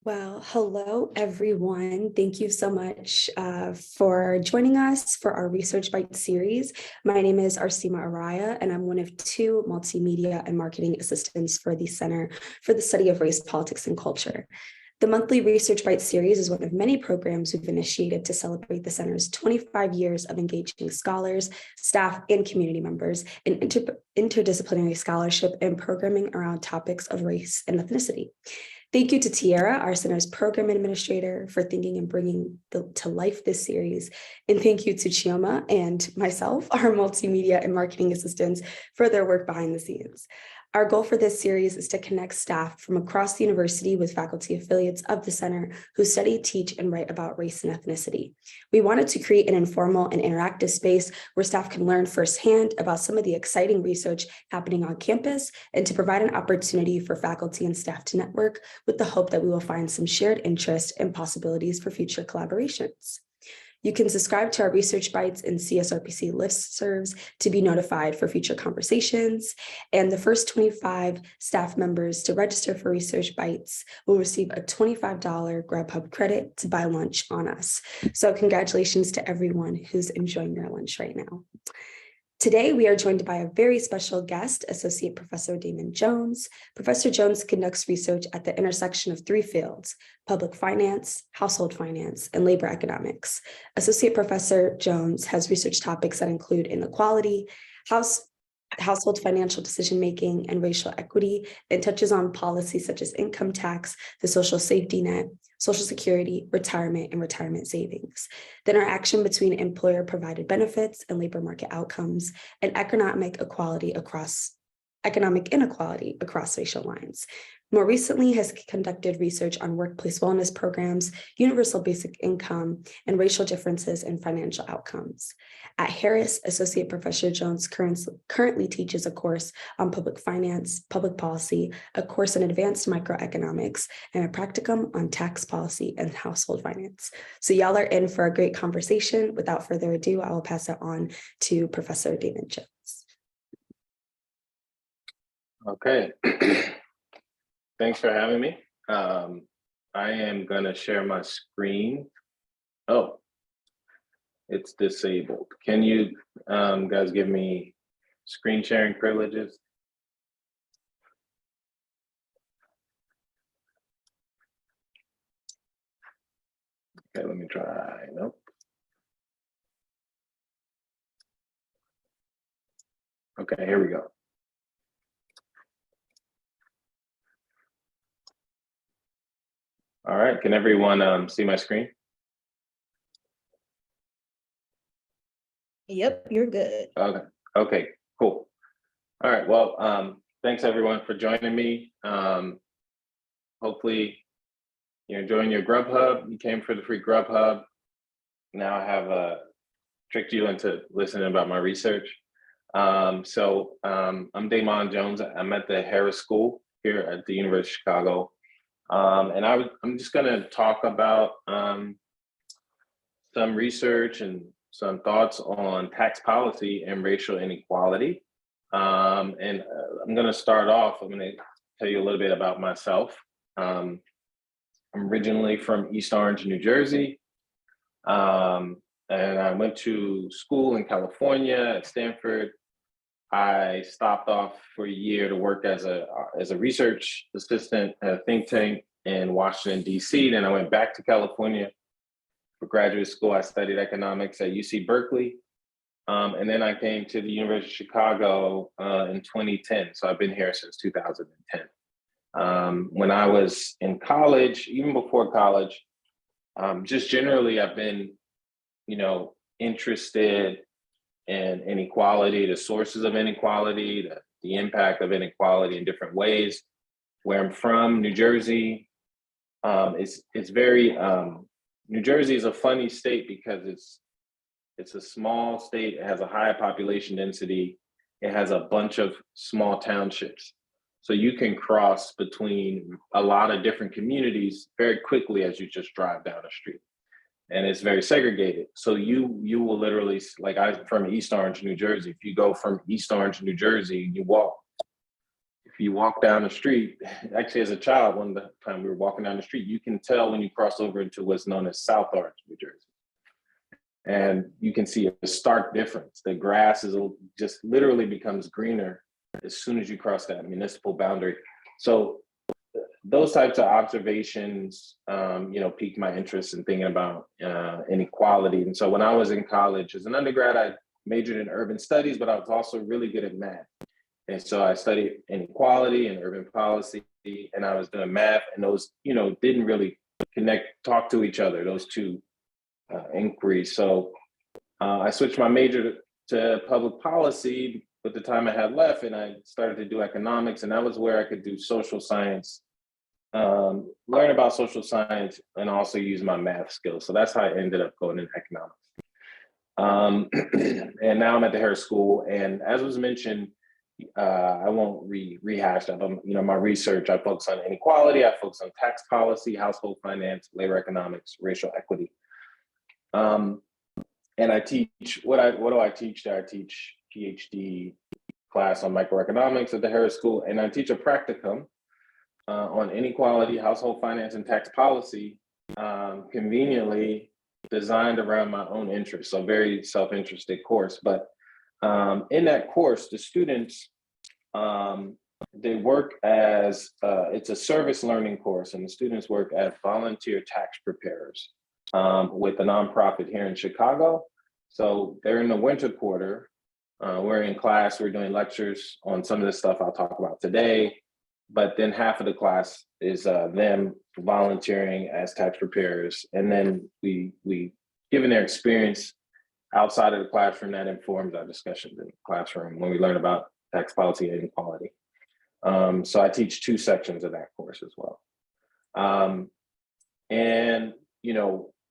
Well, hello, everyone. Thank you so much for joining us for our Research Bites series. My name is Arsima Araya, and I'm one of two multimedia and marketing assistants for the Center for the Study of Race, Politics, and Culture. The monthly Research Bites series is one of many programs we've initiated to celebrate the Center's 25 years of engaging scholars, staff, and community members in interdisciplinary scholarship and programming around topics of race and ethnicity. Thank you to Tiara, our center's program administrator, for thinking and bringing to life this series. And thank you to Chioma and myself, our multimedia and marketing assistants, for their work behind the scenes. Our goal for this series is to connect staff from across the university with faculty affiliates of the center who study, teach, and write about race and ethnicity. We wanted to create an informal and interactive space where staff can learn firsthand about some of the exciting research happening on campus and to provide an opportunity for faculty and staff to network with the hope that we will find some shared interest and possibilities for future collaborations. You can subscribe to our Research Bites and CSRPC listservs to be notified for future conversations. And the first 25 staff members to register for Research Bites will receive a $25 Grubhub credit to buy lunch on us. So congratulations to everyone who's enjoying their lunch right now. Today, we are joined by a very special guest, Associate Professor Damon Jones. Professor Jones conducts research at the intersection of three fields: public finance, household finance, and labor economics. Associate Professor Jones has research topics that include inequality, household financial decision-making, and racial equity, and touches on policies such as income tax, the social safety net, Social Security, retirement, and retirement savings, the interaction between employer-provided benefits and labor market outcomes, and economic inequality across racial lines. More recently, has conducted research on workplace wellness programs, universal basic income, and racial differences in financial outcomes. At Harris, Associate Professor Jones currently teaches a course on public finance, public policy, a course in advanced microeconomics, and a practicum on tax policy and household finance. So y'all are in for a great conversation. Without further ado, I will pass it on to Professor Damon Jones. Okay. Thanks for having me. I am going to share my screen. Oh, it's disabled. Can you guys give me screen sharing privileges? Okay, let me try. Nope. Okay, here we go. All right, can everyone see my screen? Yep, you're good. Okay, cool. All right, well, thanks everyone for joining me. Hopefully you're enjoying your Grubhub. You came for the free Grubhub. Now I have tricked you into listening about my research. I'm Damon Jones. I'm at the Harris School here at the University of Chicago. And I'm just gonna talk about some research and some thoughts on tax policy and racial inequality. I'm gonna start off, I'm gonna tell you a little bit about myself. I'm originally from East Orange, New Jersey. And I went to school in California at Stanford. I stopped off for a year to work as a research assistant at a think tank in Washington, D.C. Then I went back to California for graduate school. I studied economics at UC Berkeley. And then I came to the University of Chicago in 2010. So I've been here since 2010. When I was in college, even before college, just generally I've been, interested and inequality, the sources of inequality, the impact of inequality in different ways. Where I'm from, New Jersey, it's very, New Jersey is a funny state because it's a small state, it has a high population density, it has a bunch of small townships. So you can cross between a lot of different communities very quickly as you just drive down the street. And it's very segregated. So you will literally, like I'm from East Orange, New Jersey. If you go from East Orange, New Jersey, you walk if you walk down the street, actually as a child, one of the time we were walking down the street, you can tell when you cross over into what's known as South Orange, New Jersey. And you can see a stark difference. The grass is just literally becomes greener as soon as you cross that municipal boundary. So those types of observations, piqued my interest in thinking about inequality. And so when I was in college as an undergrad, I majored in urban studies, but I was also really good at math. And so I studied inequality and urban policy, and I was doing math, and those, didn't really talk to each other, those two inquiries. So I switched my major to public policy with the time I had left, and I started to do economics, and that was where I could do social science, learn about social science, and also use my math skills. So that's how I ended up going in economics. And now I'm at the Harris School, and as was mentioned, I won't rehash that, but my research, I focus on inequality, I focus on tax policy, household finance, labor economics, racial equity. And I teach, what do I teach there? I teach PhD class on microeconomics at the Harris School, and I teach a practicum on inequality, household finance, and tax policy, conveniently designed around my own interests. So very self-interested course, but in that course, the students, they work as, it's a service learning course, and the students work as volunteer tax preparers with a nonprofit here in Chicago. So they're in the winter quarter. We're in class, we're doing lectures on some of the stuff I'll talk about today, but then half of the class is them volunteering as tax preparers. And then we given their experience outside of the classroom, that informs our discussions in the classroom when we learn about tax policy and inequality. So I teach 2 sections of that course as well. And,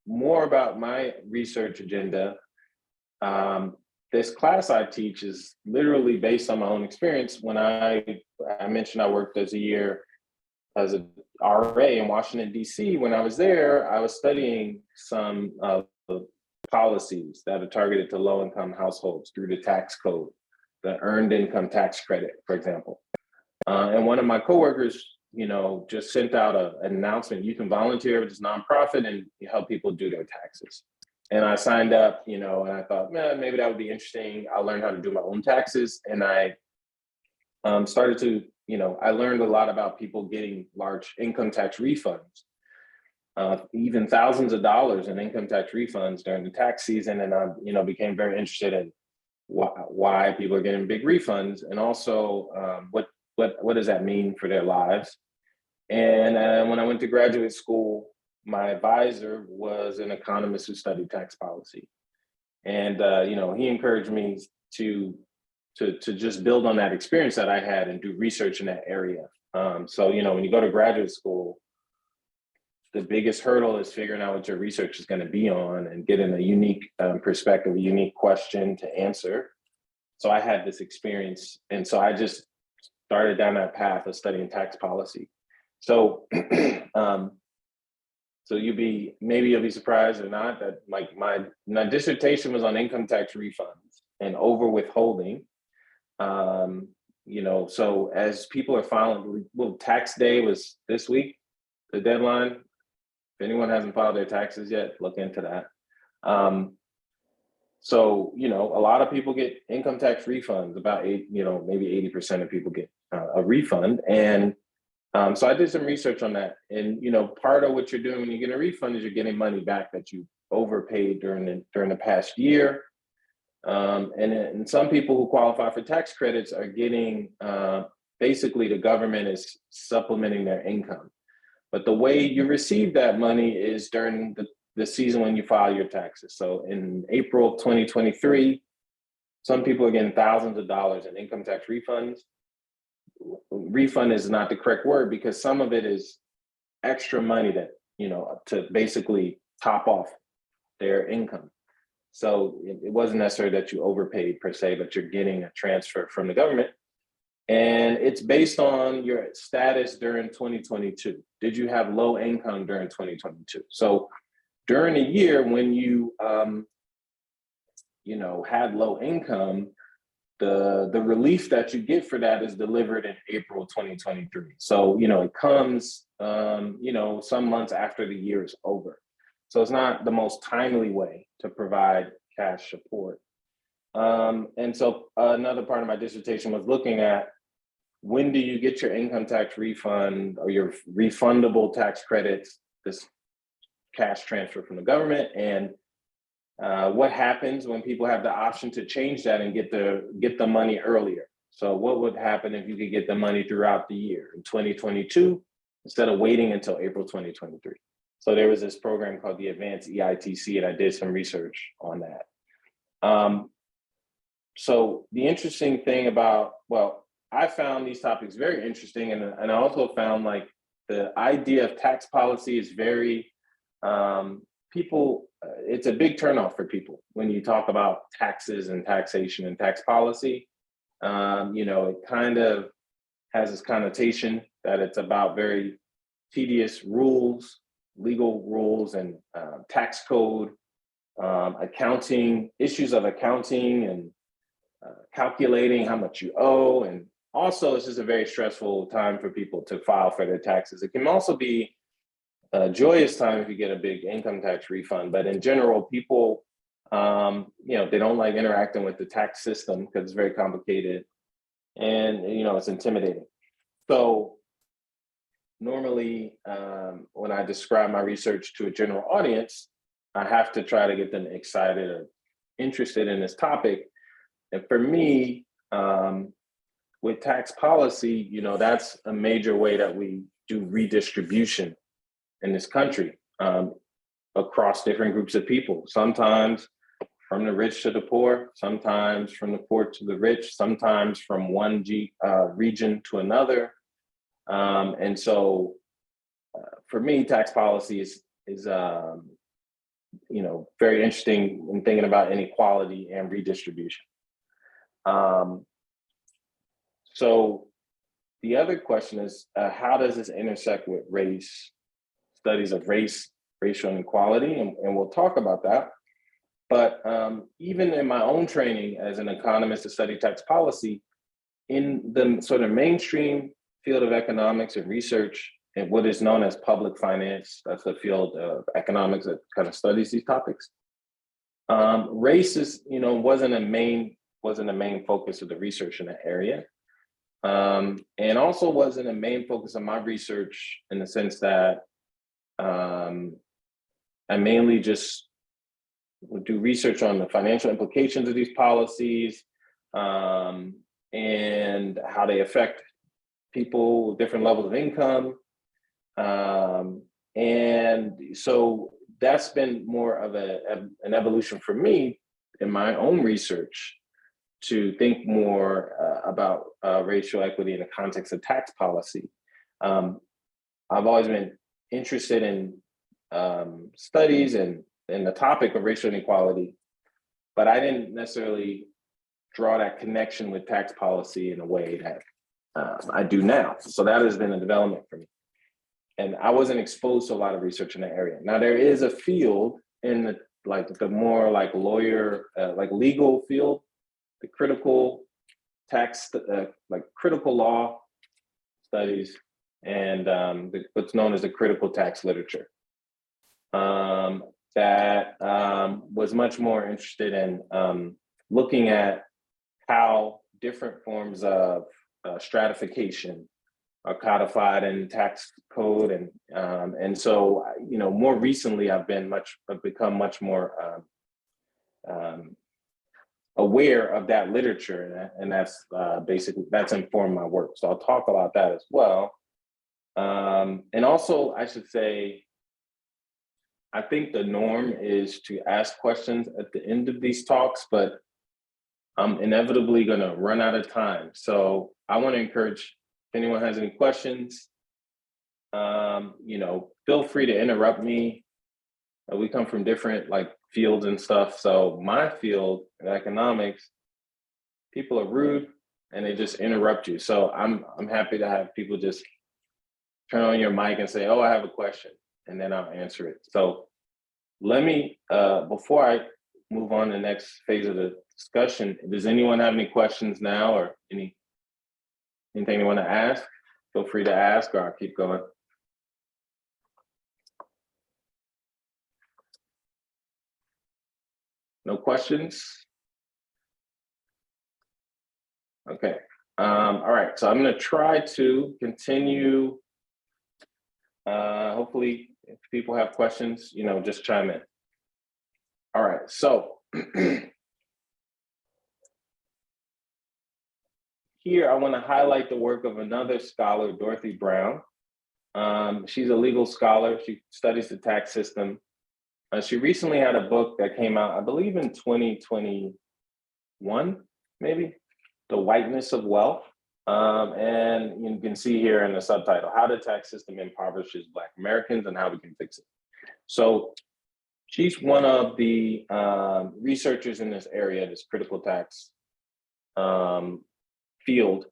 more about my research agenda. This class I teach is literally based on my own experience. When I mentioned I worked as a year as a RA in Washington, D.C. When I was there, I was studying some policies that are targeted to low-income households through the tax code, the earned income tax credit, for example. And one of my coworkers, just sent out an announcement, you can volunteer with this nonprofit and help people do their taxes. And I signed up, and I thought, man, maybe that would be interesting. I'll learn how to do my own taxes. And I started to, I learned a lot about people getting large income tax refunds, even thousands of dollars in income tax refunds during the tax season. And I, became very interested in why people are getting big refunds, and also what does that mean for their lives. And when I went to graduate school, my advisor was an economist who studied tax policy. And, he encouraged me to just build on that experience that I had and do research in that area. So, when you go to graduate school, the biggest hurdle is figuring out what your research is going to be on and getting a unique perspective, a unique question to answer. So I had this experience. And so I just started down that path of studying tax policy. So, so maybe you'll be surprised or not that my dissertation was on income tax refunds and over withholding. So as people are filing, tax day was this week, the deadline. If anyone hasn't filed their taxes yet, look into that. So, a lot of people get income tax refunds, about maybe 80% of people get a refund. And so I did some research on that. And, part of what you're doing when you get a refund is you're getting money back that you overpaid during the past year. And some people who qualify for tax credits are getting, basically the government is supplementing their income. But the way you receive that money is during the season when you file your taxes. So in April 2023, some people are getting thousands of dollars in income tax refunds. Refund is not the correct word because some of it is extra money that, to basically top off their income. So it wasn't necessarily that you overpaid per se, but you're getting a transfer from the government. And it's based on your status during 2022. Did you have low income during 2022? So during a year when you, had low income, the relief that you get for that is delivered in April 2023. So, it comes, some months after the year is over. So it's not the most timely way to provide cash support. And so another part of my dissertation was looking at when do you get your income tax refund or your refundable tax credits, this cash transfer from the government, and what happens when people have the option to change that and get the money earlier. So what would happen if you could get the money throughout the year in 2022 instead of waiting until April 2023? So there was this program called the Advanced EITC, and I did some research on that. So the interesting thing about, I found these topics very interesting, and I also found like the idea of tax policy is very, it's a big turnoff for people when you talk about taxes and taxation and tax policy. It kind of has this connotation that it's about very tedious rules, legal rules, and tax code, accounting, issues of accounting and calculating how much you owe. And also, it's just a very stressful time for people to file for their taxes. It can also be a joyous time if you get a big income tax refund. But in general, people, they don't like interacting with the tax system because it's very complicated and, it's intimidating. So normally, when I describe my research to a general audience, I have to try to get them excited or interested in this topic. And for me, with tax policy, that's a major way that we do redistribution in this country across different groups of people. Sometimes from the rich to the poor, sometimes from the poor to the rich, sometimes from one region to another. And so for me, tax policy is very interesting in thinking about inequality and redistribution. So the other question is, how does this intersect with studies of race, racial inequality? And we'll talk about that. But even in my own training as an economist to study tax policy, in the sort of mainstream field of economics and research, and what is known as public finance, that's the field of economics that kind of studies these topics. Race is, wasn't a main focus of the research in that area. And also wasn't a main focus of my research in the sense that I mainly just would do research on the financial implications of these policies and how they affect people with different levels of income. And so that's been more of an evolution for me in my own research to think more about racial equity in the context of tax policy. I've always been interested in studies and the topic of racial inequality, but I didn't necessarily draw that connection with tax policy in a way that I do now. So that has been a development for me. And I wasn't exposed to a lot of research in that area. Now there is a field in the more like lawyer, like legal field, the critical tax, like critical law studies, and what's known as the critical tax literature. That was much more interested in looking at how different forms of stratification are codified in tax code, and so more recently I've become much more aware of that literature, and that's basically that's informed my work. So I'll talk about that as well. And also, I should say, I think the norm is to ask questions at the end of these talks, but I'm inevitably going to run out of time. So I want to encourage, if anyone has any questions, feel free to interrupt me. We come from different fields and stuff. So my field in economics, people are rude and they just interrupt you. So I'm happy to have people just turn on your mic and say, "Oh, I have a question," and then I'll answer it. So let me, before I move on to the next phase of the discussion. Does anyone have any questions now or anything you want to ask? Feel free to ask, or I'll keep going. No questions? Okay. All right, so I'm going to try to continue. Hopefully, if people have questions, just chime in. All right, so here I want to highlight the work of another scholar, Dorothy Brown. She's a legal scholar. She studies the tax system. She recently had a book that came out, I believe in 2021, maybe, The Whiteness of Wealth. And you can see here in the subtitle, How the Tax System Impoverishes Black Americans and How We Can Fix It. So she's one of the researchers in this area, this critical tax field,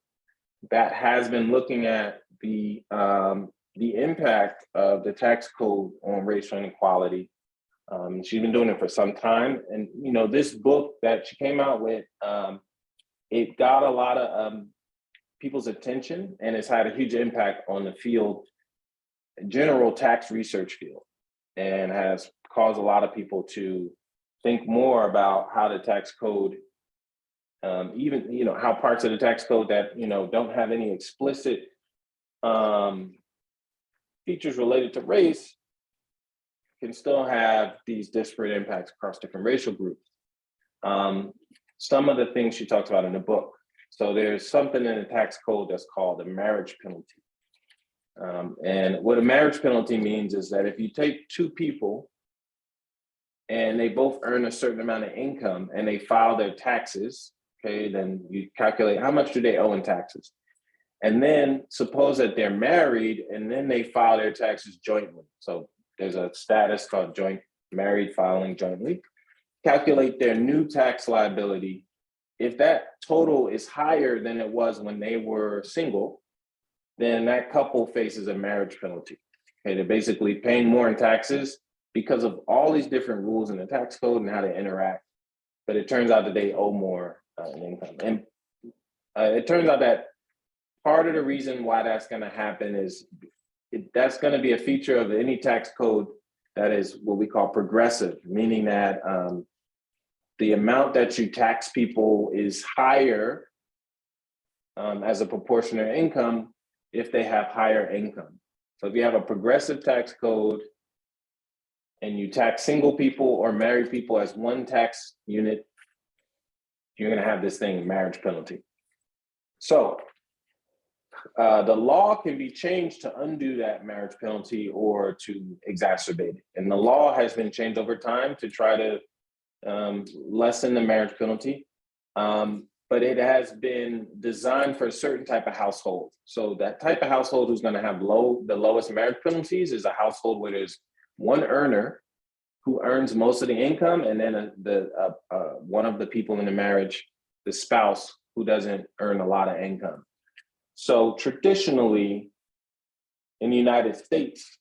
that has been looking at the impact of the tax code on racial inequality. She's been doing it for some time. And, this book that she came out with, it got a lot of people's attention, and it's had a huge impact on the field, general tax research field, and has caused a lot of people to think more about how the tax code, even, how parts of the tax code that, don't have any explicit features related to race can still have these disparate impacts across different racial groups. Some of the things she talks about in the book. So there's something in the tax code that's called a marriage penalty. And what a marriage penalty means is that if you take two people and they both earn a certain amount of income and they file their taxes, okay, then you calculate how much do they owe in taxes. And then suppose that they're married and then they file their taxes jointly. So there's a status called joint married filing jointly. Calculate their new tax liability. If that total is higher than it was when they were single, then that couple faces a marriage penalty. Okay, they're basically paying more in taxes because of all these different rules in the tax code and how they interact. But it turns out that they owe more in income. And it turns out that part of the reason why that's going to happen is that's going to be a feature of any tax code that is what we call progressive, meaning that the amount that you tax people is higher as a proportion of income if they have higher income. So if you have a progressive tax code and you tax single people or married people as one tax unit, you're going to have this thing, marriage penalty. So the law can be changed to undo that marriage penalty or to exacerbate it. And the law has been changed over time to try to lessen the marriage penalty. But it has been designed for a certain type of household. So that type of household who's going to have the lowest marriage penalties is a household where there's one earner who earns most of the income, and then one of the people in the marriage, the spouse, who doesn't earn a lot of income. So traditionally, in the United States,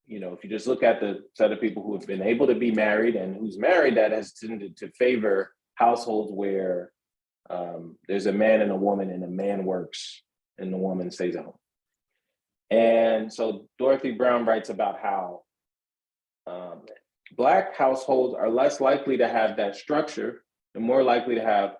if you just look at the set of people who have been able to be married and who's married, that has tended to favor households where there's a man and a woman, and the man works and the woman stays at home. And so Dorothy Brown writes about how Black households are less likely to have that structure and more likely to have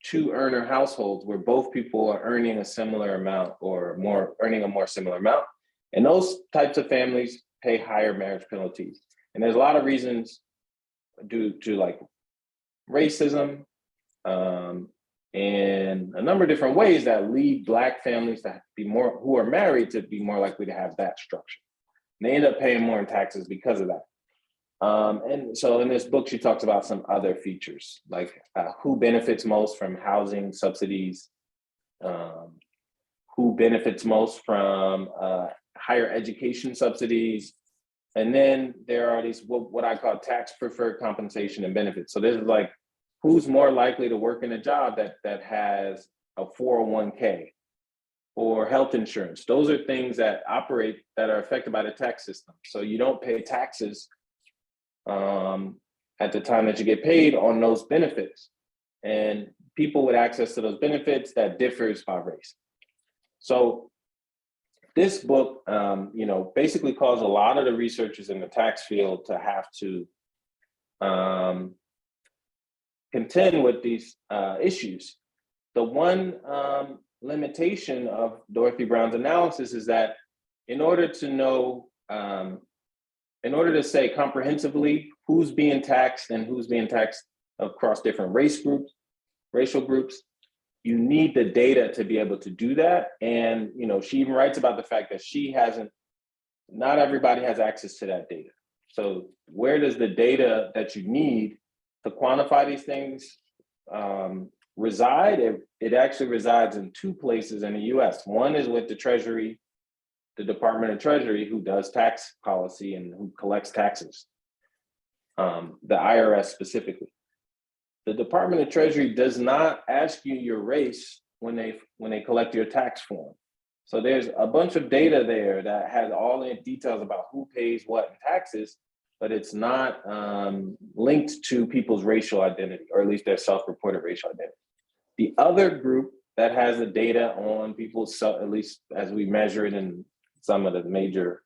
two earner households where both people are earning a similar amount or earning a more similar amount. And those types of families pay higher marriage penalties. And there's a lot of reasons due to like racism and a number of different ways that lead Black families to be more, who are married, to be more likely to have that structure. And they end up paying more in taxes because of that. And so in this book, she talks about some other features, like who benefits most from housing subsidies, who benefits most from higher education subsidies. And then there are these, what I call tax preferred compensation and benefits. So this is like, who's more likely to work in a job that has a 401k or health insurance. Those are things that are affected by the tax system. So you don't pay taxes at the time that you get paid on those benefits. and people with access to those benefits that differs by race. So this book, basically caused a lot of the researchers in the tax field to have to contend with these issues. The one limitation of Dorothy Brown's analysis is that in order to know, in order to say comprehensively who's being taxed and who's being taxed across different racial groups, you need the data to be able to do that. And she even writes about the fact that not everybody has access to that data. So where does the data that you need to quantify these things reside? It actually resides in two places in the US. One is with the Treasury, the Department of Treasury, who does tax policy and who collects taxes, the IRS specifically. The Department of Treasury does not ask you your race when they collect your tax form. So there's a bunch of data there that has all the details about who pays what in taxes, but it's not linked to people's racial identity, or at least their self-reported racial identity. The other group that has the data on people's, at least as we measure it in some of the major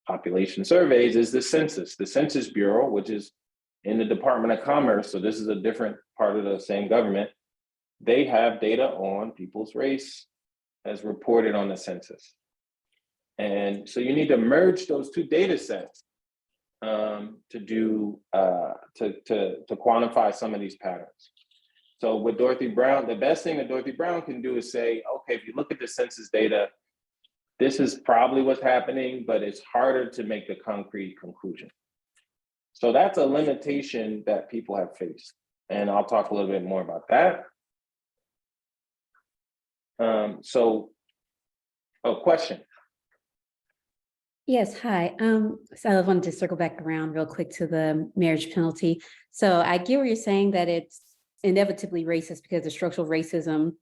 population surveys, is the Census Bureau, which is in the Department of Commerce. So this is a different part of the same government. They have data on people's race as reported on the census. And so you need to merge those two data sets to quantify some of these patterns. So with Dorothy Brown, the best thing that Dorothy Brown can do is say, okay, if you look at the census data, this is probably what's happening, but it's harder to make the concrete conclusion. So that's a limitation that people have faced. And I'll talk a little bit more about that. Question. Yes, hi. So I wanted to circle back around real quick to the marriage penalty. So I get what you're saying, that it's inevitably racist because of structural racism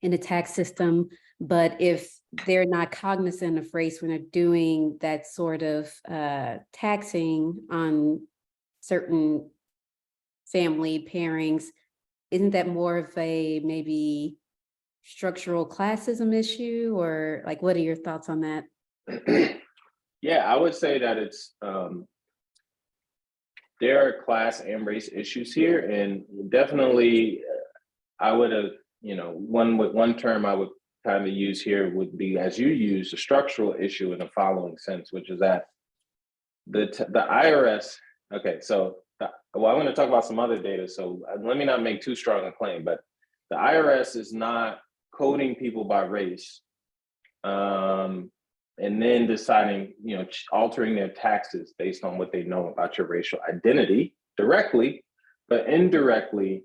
in the tax system. But if they're not cognizant of race when they're doing that sort of taxing on certain family pairings, isn't that more of a maybe structural classism issue? Or like, what are your thoughts on that? Yeah, I would say that it's there are class and race issues here, and definitely I would have, one term I would kind of use here would be, as you use, a structural issue in the following sense, which is that the IRS. Okay, so I want to talk about some other data. So let me not make too strong a claim, but the IRS is not coding people by race. And then deciding, altering their taxes based on what they know about your racial identity directly, but indirectly,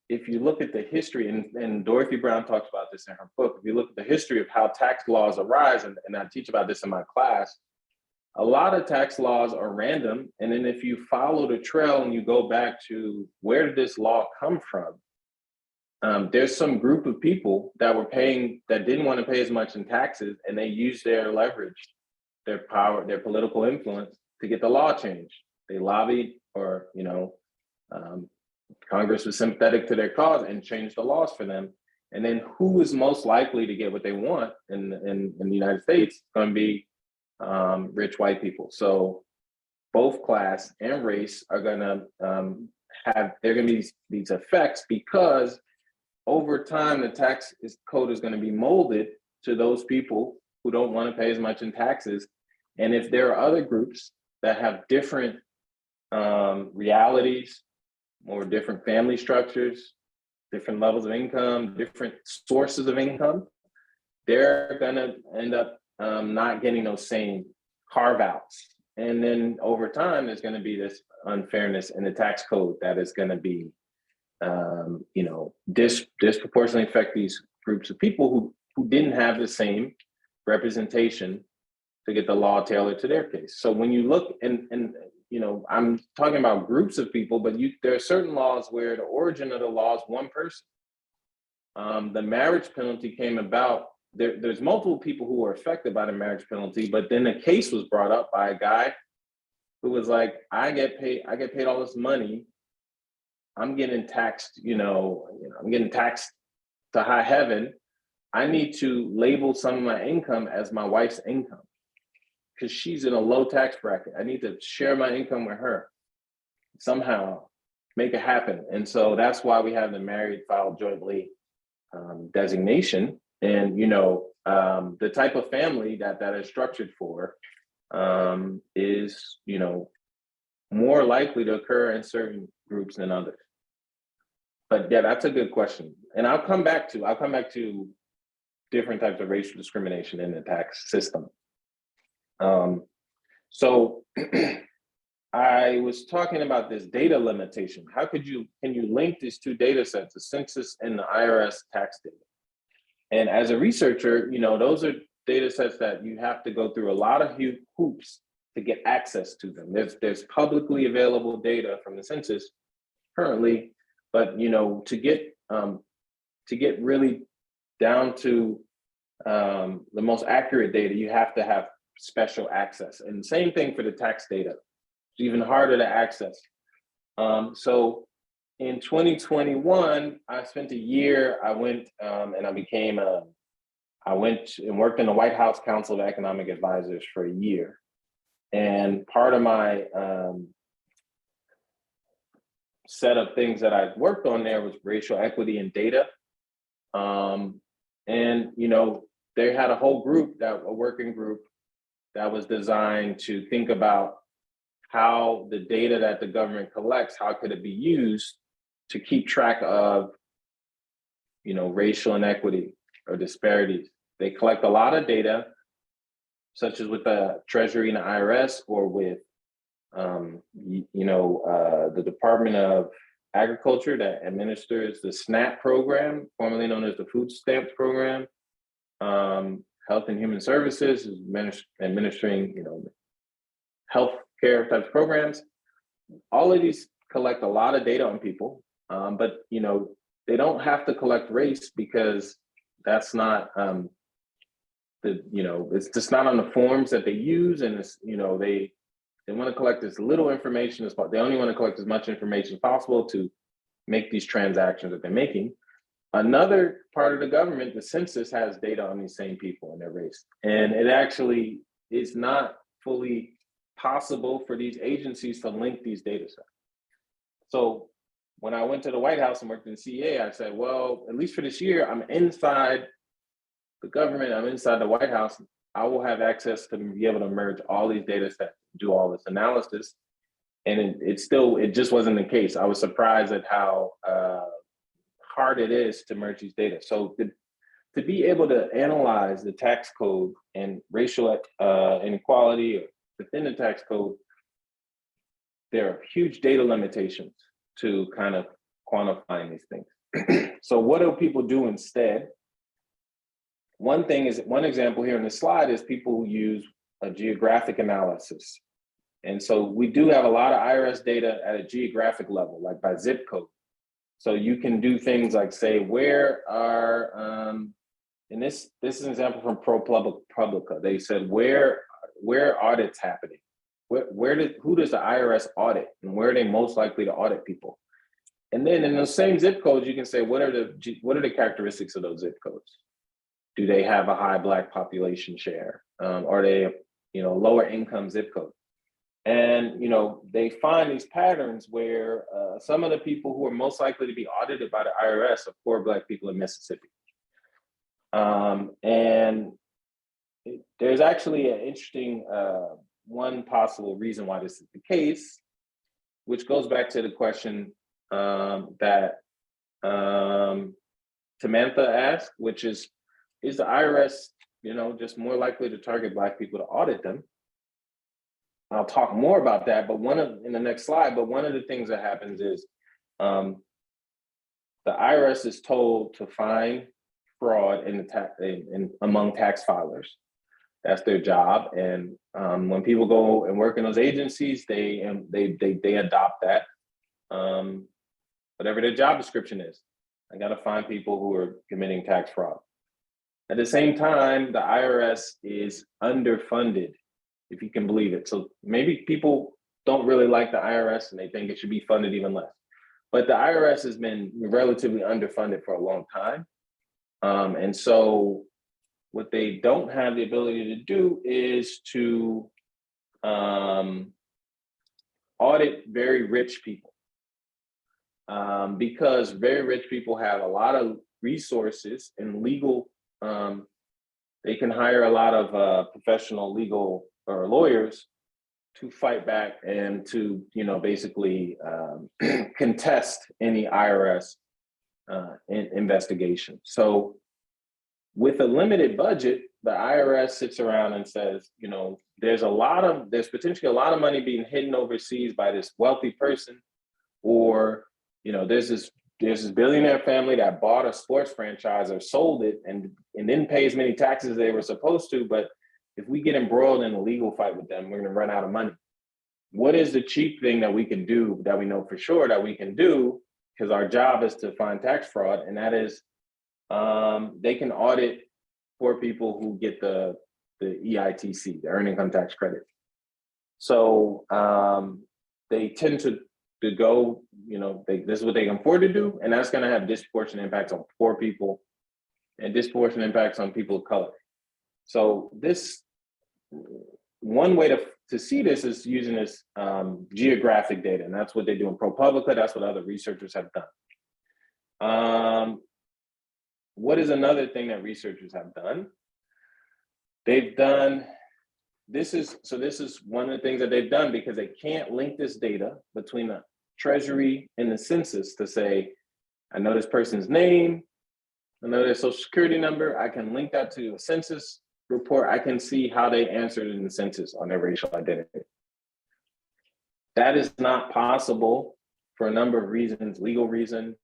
if you look at the history, and Dorothy Brown talks about this in her book, if you look at the history of how tax laws arise, and I teach about this in my class, a lot of tax laws are random. And then if you follow the trail and you go back to where did this law come from, there's some group of people that didn't want to pay as much in taxes, and they used their leverage, their power, their political influence to get the law changed. They lobbied, or Congress was sympathetic to their cause and changed the laws for them. And then who is most likely to get what they want in the United States? It's going to be rich white people. So both class and race are going to they're going to be these effects, because over time, the tax code is going to be molded to those people who don't want to pay as much in taxes. And if there are other groups that have different realities, or different family structures, different levels of income, different sources of income, they're going to end up not getting those same carve-outs. And then over time, there's going to be this unfairness in the tax code that is going to be disproportionately affect these groups of people who didn't have the same representation to get the law tailored to their case. So when you look, and I'm talking about groups of people, but there are certain laws where the origin of the law is one person. The marriage penalty came about. There's multiple people who were affected by the marriage penalty, but then a case was brought up by a guy who was like, I get paid all this money I'm getting taxed, I'm getting taxed to high heaven, I need to label some of my income as my wife's income because she's in a low tax bracket. I need to share my income with her somehow, make it happen. And so that's why we have the married filed jointly designation. And the type of family that is structured for is more likely to occur in certain groups than others. But yeah, that's a good question. And I'll come back to different types of racial discrimination in the tax system. So I was talking about this data limitation. Can you link these two data sets, the census and the IRS tax data? And as a researcher, those are data sets that you have to go through a lot of hoops to get access to them. There's publicly available data from the census currently, but to get really down to the most accurate data, you have to have special access. And same thing for the tax data. It's even harder to access. So in 2021, I spent a year, I went and worked in the White House Council of Economic Advisors for a year. And part of my set of things that I worked on there was racial equity and data. They had a whole a working group that was designed to think about how the data that the government collects, how could it be used to keep track of, racial inequity or disparities. They collect a lot of data, such as with the Treasury and the IRS, or with, the Department of Agriculture that administers the SNAP program, formerly known as the Food Stamps program. Health and Human Services is administering, health care types of programs. All of these collect a lot of data on people, but they don't have to collect race because that's not it's just not on the forms that they use, and it's they want to collect as little information as possible. They only want to collect as much information as possible to make these transactions that they're making. Another part of the government, the census, has data on these same people and their race, and it actually is not fully possible for these agencies to link these data sets. So when I went to the White House and worked in CEA, I said, well, at least for this year, I'm inside the government, I'm inside the White House. I will have access to be able to merge all these data sets, do all this analysis. And it just wasn't the case. I was surprised at how hard it is to merge these data. So to be able to analyze the tax code and racial inequality within the tax code, there are huge data limitations to kind of quantifying these things. So what do people do instead? One example here in the slide is people who use a geographic analysis. And so we do have a lot of IRS data at a geographic level, like by zip code. So you can do things like say, where are, and this is an example from ProPublica. They said, where audits happening? Who does the IRS audit, and where are they most likely to audit people? And then in those same zip codes, you can say, what are the characteristics of those zip codes? Do they have a high Black population share? Are they, lower income zip code? And, they find these patterns where some of the people who are most likely to be audited by the IRS are poor Black people in Mississippi. And there's actually an interesting one possible reason why this is the case, which goes back to the question that Samantha asked, which is the IRS, just more likely to target Black people to audit them? I'll talk more about that, but in the next slide, but one of the things that happens is the IRS is told to find fraud among tax filers. That's their job. And when people go and work in those agencies, they adopt that, whatever their job description is. I got to find people who are committing tax fraud. At the same time, the IRS is underfunded, if you can believe it. So maybe people don't really like the IRS and they think it should be funded even less. But the IRS has been relatively underfunded for a long time. And so what they don't have the ability to do is to audit very rich people. Because very rich people have a lot of resources and legal, they can hire a lot of professional legal or lawyers to fight back and to, basically contest any IRS investigation. So with a limited budget, the IRS sits around and says, there's potentially a lot of money being hidden overseas by this wealthy person, or, there's this billionaire family that bought a sports franchise or sold it and didn't pay as many taxes as they were supposed to, but if we get embroiled in a legal fight with them, we're going to run out of money. What is the cheap thing that we can do that we know for sure that we can do? Because our job is to find tax fraud, and that is they can audit poor people who get the EITC, the Earned Income Tax Credit. So they tend to go, this is what they can afford to do, and that's going to have disproportionate impacts on poor people and disproportionate impacts on people of color. So this, one way to see this is using this geographic data, and that's what they do in ProPublica. That's what other researchers have done. What is another thing that researchers have done? They've done, this is one of the things that they've done, because they can't link this data between the Treasury and the census to say, I know this person's name, I know their social security number, I can link that to a census report, I can see how they answered in the census on their racial identity. That is not possible for a number of reasons, legal reasons,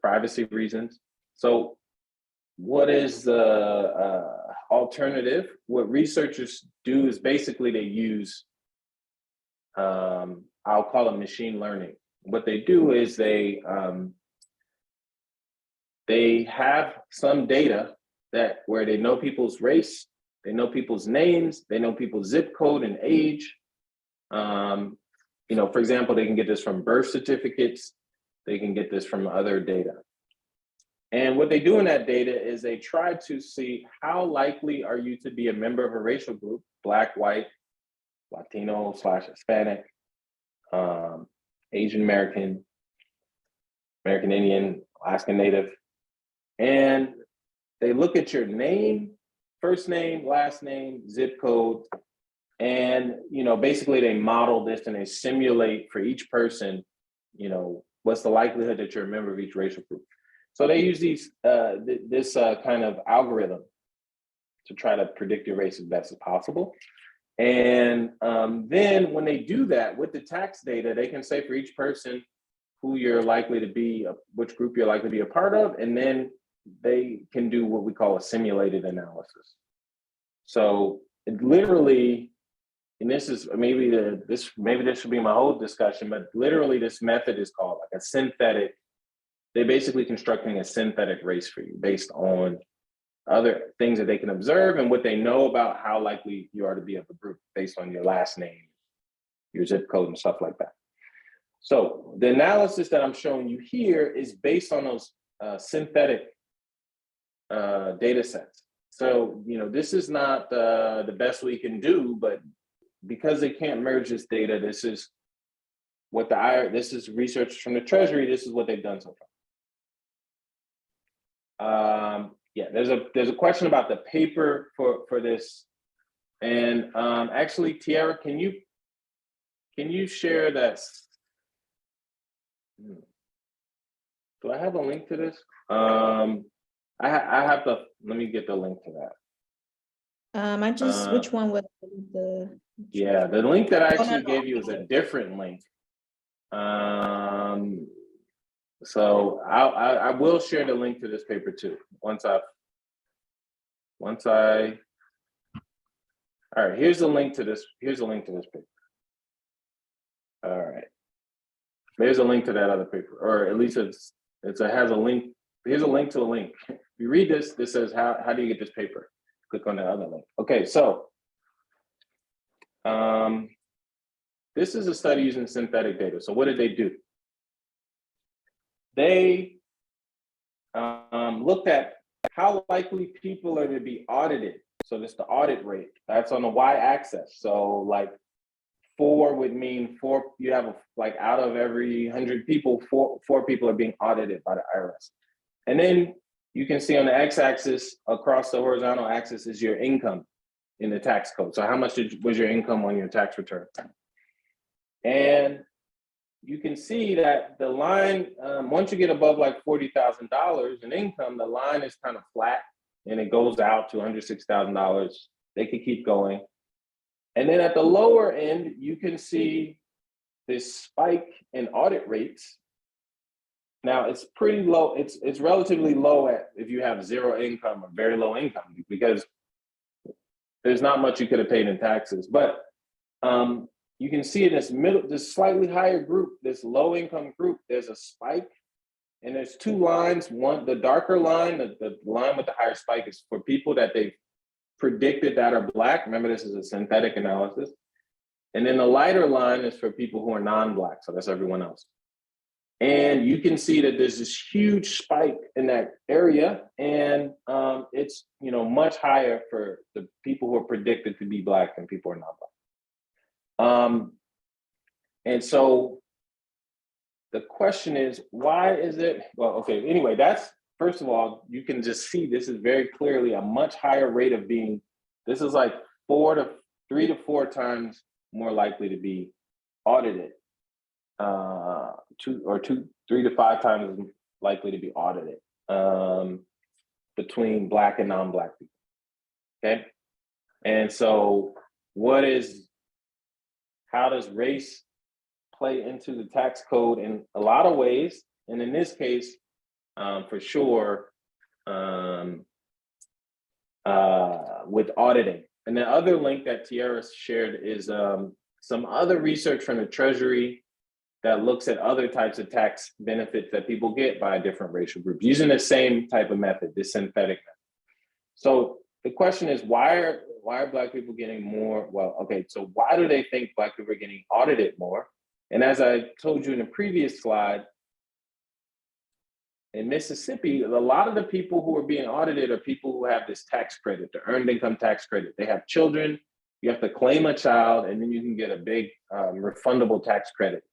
privacy reasons. So what is the alternative? What researchers do is basically they use, I'll call it machine learning. What they do is they have some data where they know people's race, they know people's names, they know people's zip code and age. For example, they can get this from birth certificates, they can get this from other data. And what they do in that data is they try to see how likely are you to be a member of a racial group, Black, white, Latino / Hispanic, Asian American, American Indian, Alaskan Native. And they look at your name, first name, last name, zip code, and basically they model this and they simulate for each person, what's the likelihood that you're a member of each racial group. So they use this kind of algorithm to try to predict your race as best as possible. And then when they do that with the tax data, they can say for each person who you're likely to be, which group you're likely to be a part of, and then they can do what we call a simulated analysis. So it literally, and this is maybe this should be my whole discussion, but literally this method is called like a synthetic. They're basically constructing a synthetic race for you based on other things that they can observe and what they know about how likely you are to be of a group based on your last name, your zip code, and stuff like that. So the analysis that I'm showing you here is based on those synthetic data sets. So, this is not the best we can do, but because they can't merge this data, this is research from the Treasury, this is what they've done so far. Yeah, there's a question about the paper for this, and actually, Tiara, can you share that? Do I have a link to this? I have to. Let me get the link to that. Which one was the? Yeah, the link that I actually gave you is a different link. So I will share the link to this paper too. All right, here's a link to this. Here's a link to this paper. All right, there's a link to that other paper, or at least it has a link. Here's a link to a link. If you read this says how do you get this paper? Click on the other link. Okay, so this is a study using synthetic data. So what did they do? they looked at how likely people are to be audited. So this the audit rate. That's on the y-axis. So like 4 would mean 4. You have like out of every 100 people, four people are being audited by the IRS. And then you can see on the x-axis across the horizontal axis is your income in the tax code. So how much was your income on your tax return? And you can see that the line, once you get above like $40,000 in income, the line is kind of flat and it goes out to $106,000. They could keep going. And then at the lower end, you can see this spike in audit rates. Now it's pretty low. It's relatively low if you have zero income or very low income, because there's not much you could have paid in taxes. But you can see in this slightly higher group, this low income group, there's a spike, and there's 2 lines. One, the darker line, the line with the higher spike is for people that they've predicted that are Black. Remember, this is a synthetic analysis. And then the lighter line is for people who are non-Black, so that's everyone else. And you can see that there's this huge spike in that area, and it's much higher for the people who are predicted to be Black than people who are non-Black. And so the question is, why is it? Well, okay, anyway, that's, first of all, you can just see this is very clearly a much higher rate of being, this is like 3 to 4 times more likely to be audited, 3 to 5 times likely to be audited between Black and non-Black people, okay? And so how does race play into the tax code? In a lot of ways, and in this case, for sure, with auditing. And the other link that Tiara shared is some other research from the Treasury that looks at other types of tax benefits that people get by different racial groups using the same type of method, this synthetic method. So the question is, why are Black people getting more? Well, okay, so why do they think Black people are getting audited more? And as I told you in the previous slide, in Mississippi, a lot of the people who are being audited are people who have this tax credit, the earned income tax credit. They have children, you have to claim a child, and then you can get a big refundable tax credit.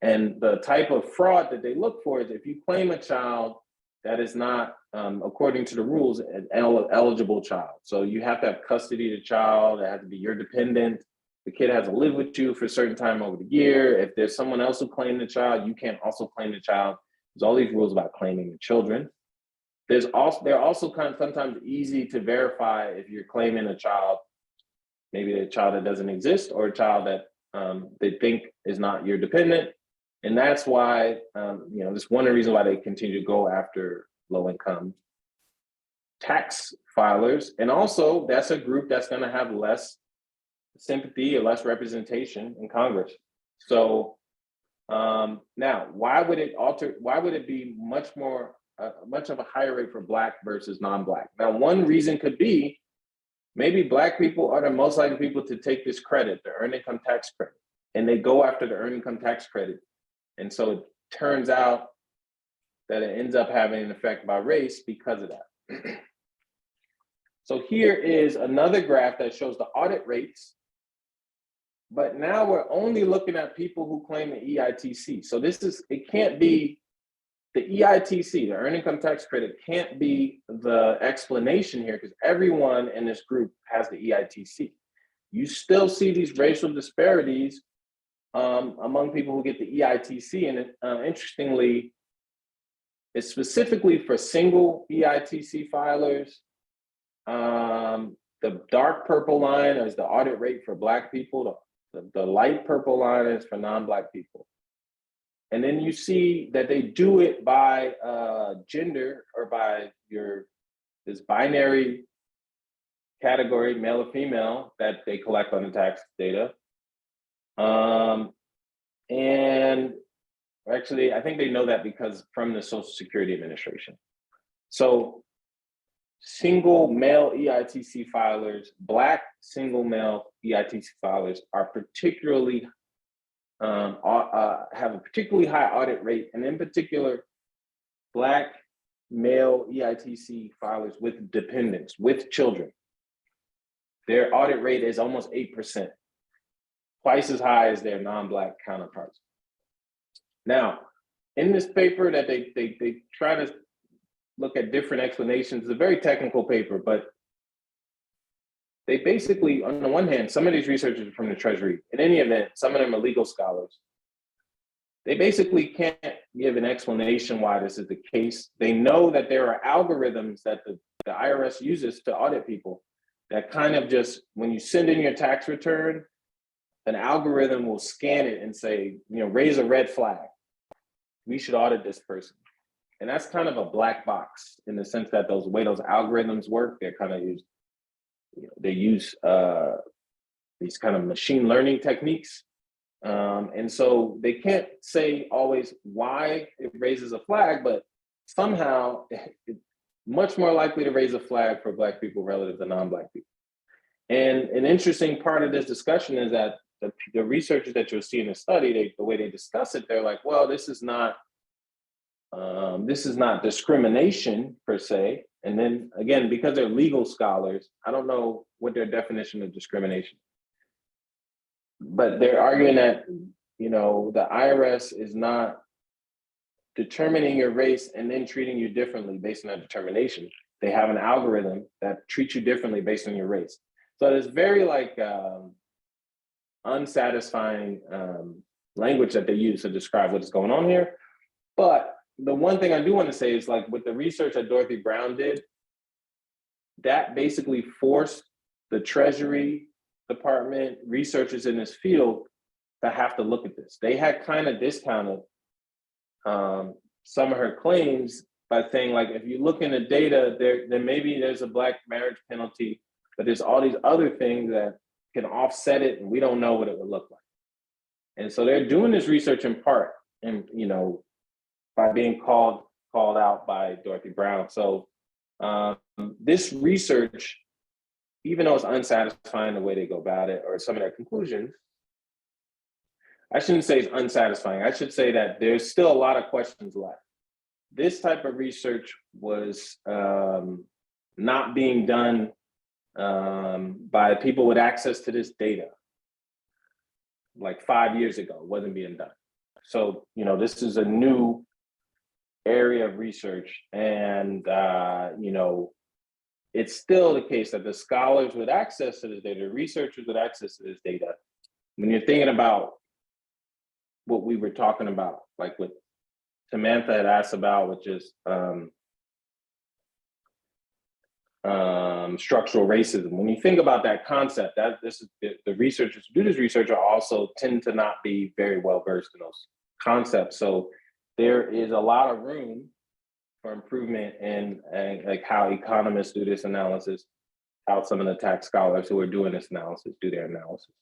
And the type of fraud that they look for is if you claim a child that is not, according to the rules, an eligible child. So you have to have custody of the child, it has to be your dependent. The kid has to live with you for a certain time over the year. If there's someone else who claimed the child, you can't also claim the child. There's all these rules about claiming the children. They're also kind of sometimes easy to verify if you're claiming a child, maybe a child that doesn't exist or a child that they think is not your dependent. And that's why, this one of the reasons why they continue to go after low income tax filers. And also that's a group that's going to have less sympathy or less representation in Congress. So now, why would it be much of a higher rate for Black versus non-Black? Now, one reason could be maybe Black people are the most likely people to take this credit, the earned income tax credit, and they go after the earned income tax credit. And so it turns out that it ends up having an effect by race because of that. So here is another graph that shows the audit rates. But now we're only looking at people who claim the EITC. So it can't be the EITC, the earned income tax credit, can't be the explanation here because everyone in this group has the EITC. You still see these racial disparities among people who get the EITC. And interestingly, it's specifically for single EITC filers. The dark purple line is the audit rate for Black people. The light purple line is for non-Black people. And then you see that they do it by gender or by this binary category, male or female, that they collect on the tax data. And actually, I think they know that because from the Social Security Administration. So single male EITC filers, Black single male EITC filers are particularly have a particularly high audit rate, and in particular, Black male EITC filers with dependents, with children, their audit rate is almost 8%, twice as high as their non-Black counterparts. Now, in this paper that they try to look at different explanations, it's a very technical paper, but they basically, on the one hand, some of these researchers are from the Treasury. In any event, some of them are legal scholars. They basically can't give an explanation why this is the case. They know that there are algorithms that the IRS uses to audit people that kind of just, when you send in your tax return, an algorithm will scan it and say, raise a red flag. We should audit this person. And that's kind of a black box in the sense that the way those algorithms work, they're kind of used, they use these kind of machine learning techniques. And so they can't say always why it raises a flag, but somehow it's much more likely to raise a flag for Black people relative to non-Black people. And an interesting part of this discussion is that the researchers that you'll see in the study, the way they discuss it, they're like, well, this is not discrimination per se. And then again, because they're legal scholars, I don't know what their definition of discrimination is. But they're arguing that, the IRS is not determining your race and then treating you differently based on that determination. They have an algorithm that treats you differently based on your race. So it's very unsatisfying language that they use to describe what is going on here. But the one thing I do want to say is with the research that Dorothy Brown did, that basically forced the Treasury Department researchers in this field to have to look at this. They had kind of discounted some of her claims by saying, if you look in the data, then maybe there's a Black marriage penalty, but there's all these other things that can offset it, and we don't know what it would look like. And so they're doing this research in part, and by being called out by Dorothy Brown. So this research, even though it's unsatisfying the way they go about it or some of their conclusions, I shouldn't say it's unsatisfying. I should say that there's still a lot of questions left. This type of research was not being done by people with access to this data. 5 years ago, it wasn't being done. So, this is a new area of research, and, it's still the case that the scholars with access to this data, researchers with access to this data, when you're thinking about what we were talking about, what Samantha had asked about, which is structural racism. When you think about that concept, the researchers who do this research also tend to not be very well versed in those concepts. So there is a lot of room for improvement in how economists do this analysis, how some of the tax scholars who are doing this analysis do their analysis.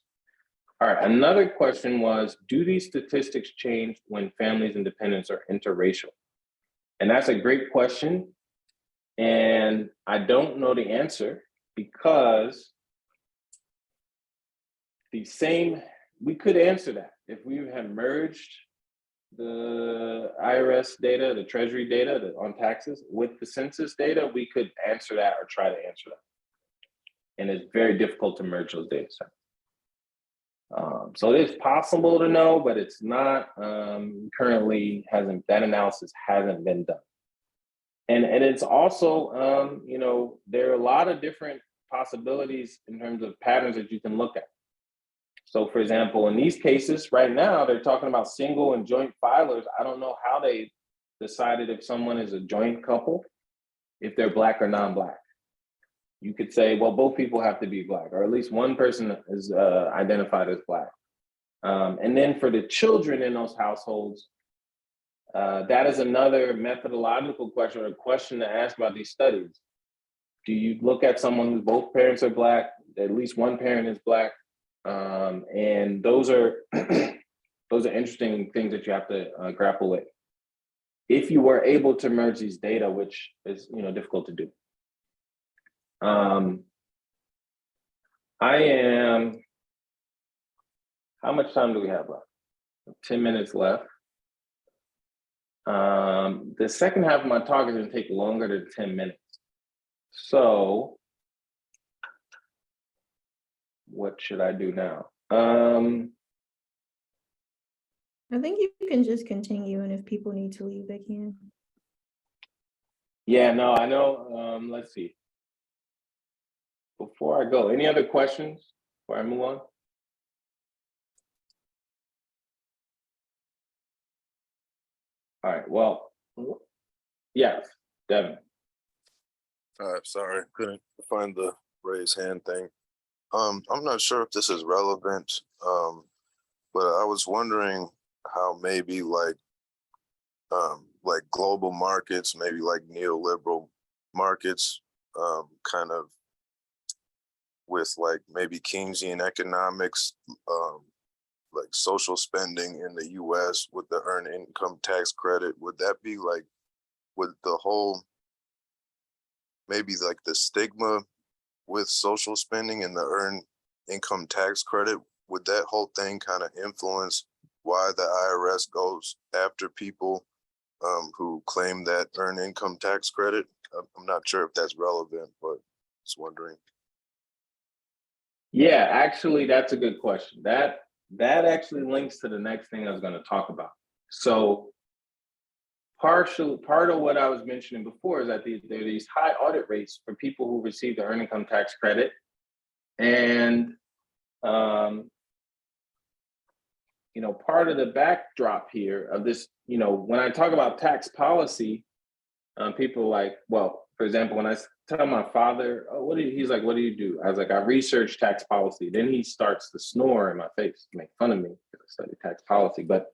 All right, another question was, do these statistics change when families and dependents are interracial? And that's a great question. And I don't know the answer because we could answer that. If we had merged the IRS data, the Treasury data on taxes with the census data, we could answer that or try to answer that. And it's very difficult to merge those data sets. So it is possible to know, but it's not currently that analysis hasn't been done. And it's also, there are a lot of different possibilities in terms of patterns that you can look at. So for example, in these cases right now, they're talking about single and joint filers. I don't know how they decided if someone is a joint couple, if they're Black or non-Black. You could say, well, both people have to be Black, or at least one person is identified as Black. And then for the children in those households, that is another methodological question or a question to ask about these studies. Do you look at someone whose both parents are Black, at least one parent is Black? And those are interesting things that you have to grapple with. If you were able to merge these data, which is difficult to do. How much time do we have left? 10 minutes left. The second half of my talk is going to take longer than 10 minutes. So what should I do now? I think you can just continue, and if people need to leave, they can. Yeah, no, I know. Let's see. Before I go, any other questions before I move on? All right, well, yes, Devin. Sorry, couldn't find the raise hand thing. I'm not sure if this is relevant, but I was wondering how maybe like global markets, maybe like neoliberal markets, kind of with like maybe Keynesian economics, like social spending in the US with the earned income tax credit, would that be like, would the whole, maybe like the stigma with social spending and the earned income tax credit, would that whole thing kind of influence why the IRS goes after people who claim that earned income tax credit? I'm not sure if that's relevant, but just wondering. Yeah, actually, that's a good question. That actually links to the next thing I was going to talk about. So part of what I was mentioning before is that there are these high audit rates for people who receive the earned income tax credit. And, part of the backdrop here of this, when I talk about tax policy, people are like, well, for example, when I tell my father, oh, he's like, what do you do? I was like, I research tax policy. Then he starts to snore in my face, make fun of me because I study tax policy. But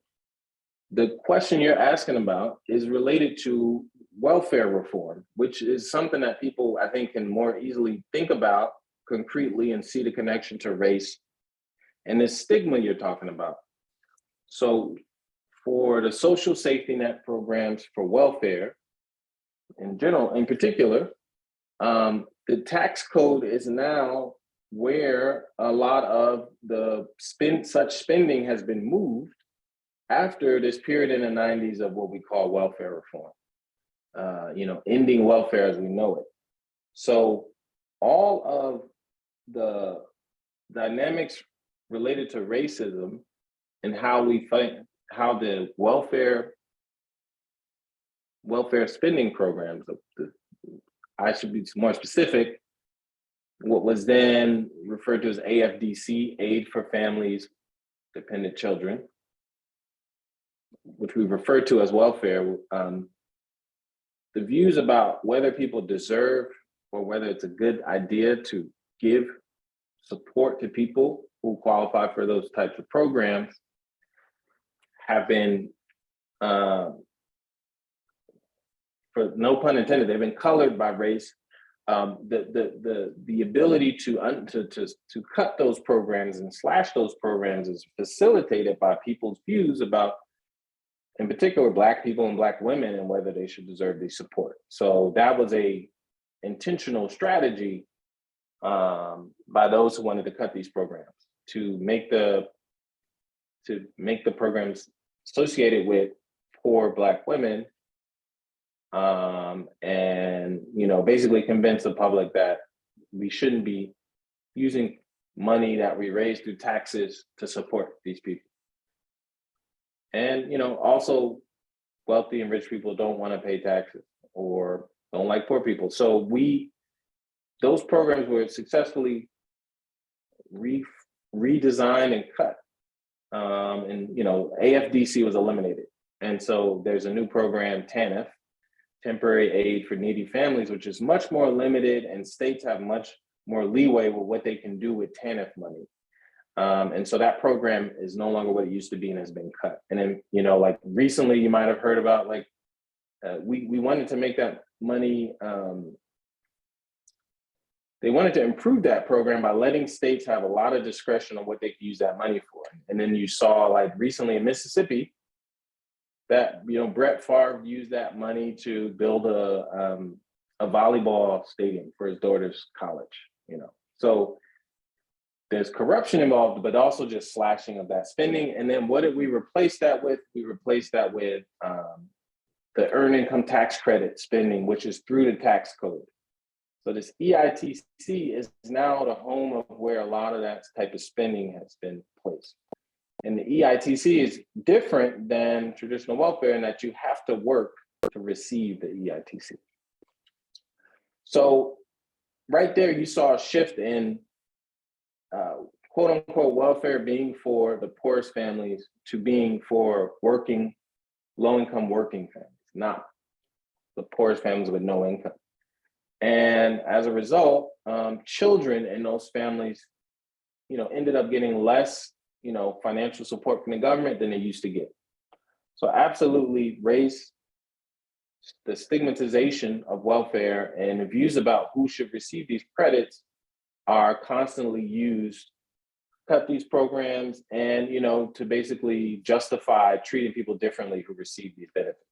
the question you're asking about is related to welfare reform, which is something that people, I think, can more easily think about concretely and see the connection to race and the stigma you're talking about. So for the social safety net programs for welfare in general, in particular, the tax code is now where a lot of the such spending has been moved after this period in the 90s of what we call welfare reform, ending welfare as we know it. So all of the dynamics related to racism and how the welfare spending programs, I should be more specific, what was then referred to as AFDC, Aid for Families, Dependent Children, which we refer to as welfare, the views about whether people deserve or whether it's a good idea to give support to people who qualify for those types of programs have been, for no pun intended, they've been colored by race. The ability to cut those programs and slash those programs is facilitated by people's views about, in particular, Black people and Black women and whether they should deserve the support. So that was a intentional strategy by those who wanted to cut these programs to make the programs associated with poor Black women, and basically convince the public that we shouldn't be using money that we raise through taxes to support these people. And also wealthy and rich people don't want to pay taxes or don't like poor people. So those programs were successfully redesigned and cut. And AFDC was eliminated. And so there's a new program, TANF, Temporary Aid for Needy Families, which is much more limited, and states have much more leeway with what they can do with TANF money. And so that program is no longer what it used to be and has been cut. And then, like recently you might have heard about, like, we wanted to make that money, they wanted to improve that program by letting states have a lot of discretion on what they could use that money for. And then you saw, like recently in Mississippi, that Brett Favre used that money to build a volleyball stadium for his daughter's college. So there's corruption involved, but also just slashing of that spending. And then what did we replace that with? We replaced that with the earned income tax credit spending, which is through the tax code. So this EITC is now the home of where a lot of that type of spending has been placed. And the EITC is different than traditional welfare in that you have to work to receive the EITC. So right there, you saw a shift in quote unquote welfare being for the poorest families to being for working, low-income working families, not the poorest families with no income. And as a result, children in those families, ended up getting less, financial support from the government than they used to get. So absolutely, race, the stigmatization of welfare and the views about who should receive these credits are constantly used to cut these programs and, to basically justify treating people differently who receive these benefits.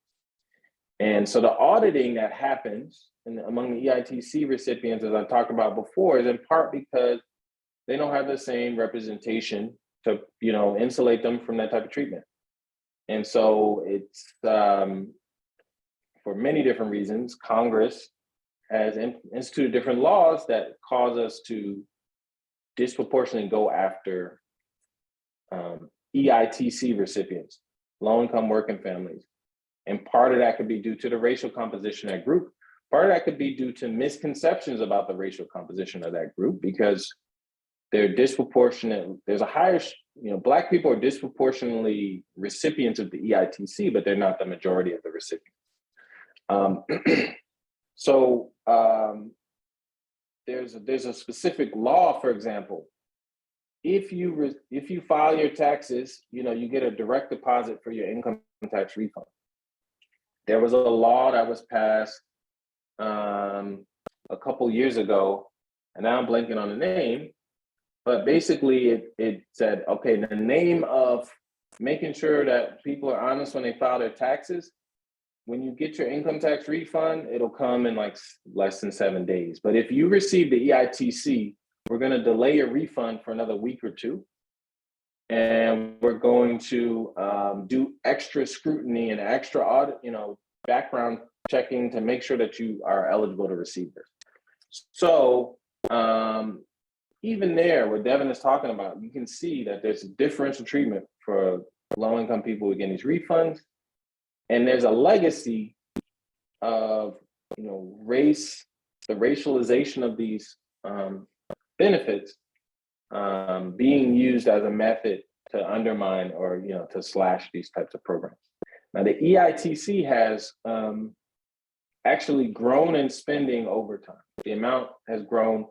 And so the auditing that happens among the EITC recipients, as I talked about before, is in part because they don't have the same representation to, insulate them from that type of treatment. And so it's, for many different reasons, Congress has instituted different laws that cause us to disproportionately go after EITC recipients, low-income working families. And part of that could be due to the racial composition of that group. Part of that could be due to misconceptions about the racial composition of that group because they're disproportionate. There's a higher, Black people are disproportionately recipients of the EITC, but they're not the majority of the recipients. So there's a specific law, for example, if you file your taxes, you get a direct deposit for your income tax refund. There was a law that was passed a couple years ago, and now I'm blanking on the name, but basically it said, okay, the name of making sure that people are honest when they file their taxes, when you get your income tax refund, it'll come in like less than 7 days. But if you receive the EITC, we're going to delay your refund for another week or two. And we're going to do extra scrutiny and extra audit, background checking to make sure that you are eligible to receive this. So even there, what Devin is talking about, you can see that there's differential treatment for low-income people who get these refunds. And there's a legacy of, race, the racialization of these benefits being used as a method to undermine or, to slash these types of programs. Now, the EITC has actually grown in spending over time. The amount has grown.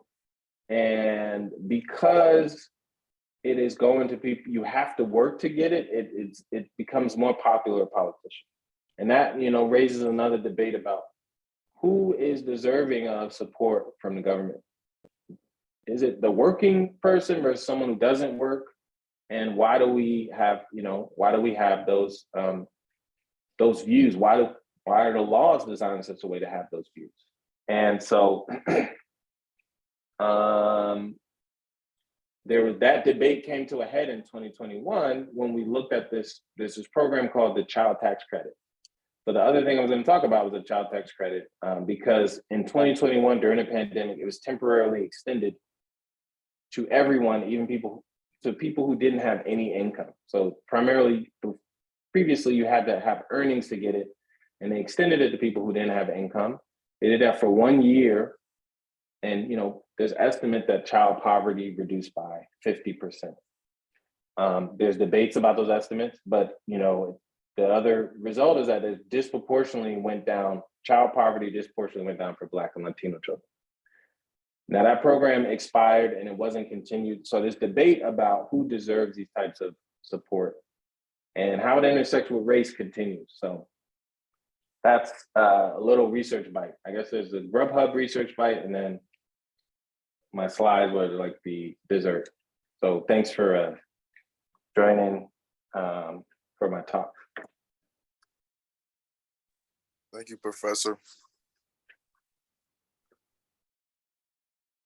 And because it is going to people, you have to work to get it, it becomes more popular with politicians. And that, raises another debate about who is deserving of support from the government. Is it the working person versus someone who doesn't work? And why do we have, those views? Why are the laws designed in such a way to have those views? And so that debate came to a head in 2021 when we looked at this program called the Child Tax Credit. So the other thing I was going to talk about was the child tax credit, because in 2021, during the pandemic, it was temporarily extended to everyone, even people who didn't have any income. So primarily, previously, you had to have earnings to get it, and they extended it to people who didn't have income. They did that for 1 year, and there's estimate that child poverty reduced by 50%. There's debates about those estimates, but the other result is that it disproportionately went down. Child poverty disproportionately went down for Black and Latino children. Now that program expired and it wasn't continued. So there's debate about who deserves these types of support and how it intersects with race continues. So that's a little research bite. I guess there's a Grubhub research bite, and then my slides were like the dessert. So thanks for joining for my talk. Thank you, Professor.